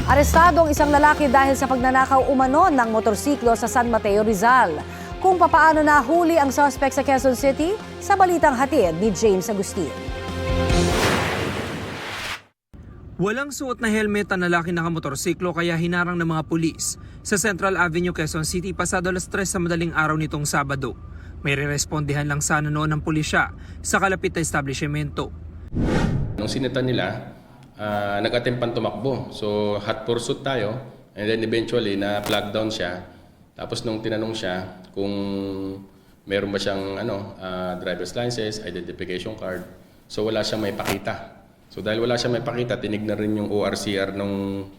Arestado ang isang lalaki dahil sa pagnanakaw umano ng motorsiklo sa San Mateo, Rizal. Kung papaano nahuli ang suspect sa Quezon City, sa balitang hatid ni James Agustin. Walang suot na helmet ang lalaki nakamotorsiklo kaya hinarang ng mga pulis sa Central Avenue, Quezon City pasado alas 3 sa madaling araw nitong Sabado. May rerespondihan lang sana noon ng pulisya sa kalapit na establishmento. Nung sinita nila, nag-attempt tumakbo. So hot pursuit tayo and then eventually na-flag down siya. Tapos nung tinanong siya kung meron ba siyang driver's license, identification card, so wala siyang may pakita. So dahil wala siyang may pakita, tinignan rin yung ORCR nung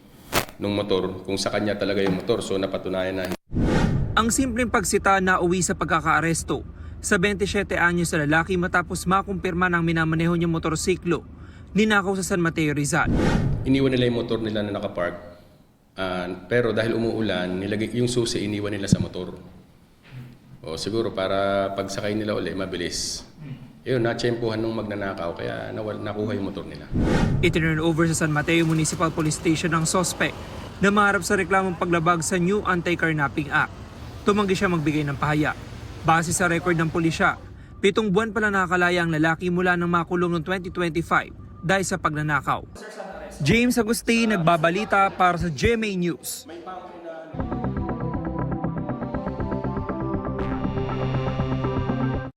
motor kung sa kanya talaga yung motor. So napatunayan na. Ang simpleng pagsita na uwi sa pagkakaaresto sa 27 anyos na lalaki matapos makumpirma ng minamaneho niyang motorsiklo ninakaw sa San Mateo, Rizal. Iniwan nila yung motor nila na nakapark. Pero dahil umuulan, yung susi iniwan nila sa motor. O siguro para pagsakay nila ulit mabilis. Yun, natsyempuhan nung magnanakaw kaya nakuha yung motor nila. Itinurn over sa San Mateo Municipal Police Station ang suspect na maharap sa reklamong paglabag sa New Anti-Carnapping Act. Tumanggi siya magbigay ng pahayag. Base sa record ng pulisya, 7 buwan pala nakakalaya ang lalaki mula nang makulong noong 2025 dahil sa pagnanakaw. James Agustin, nagbabalita para sa GMA News.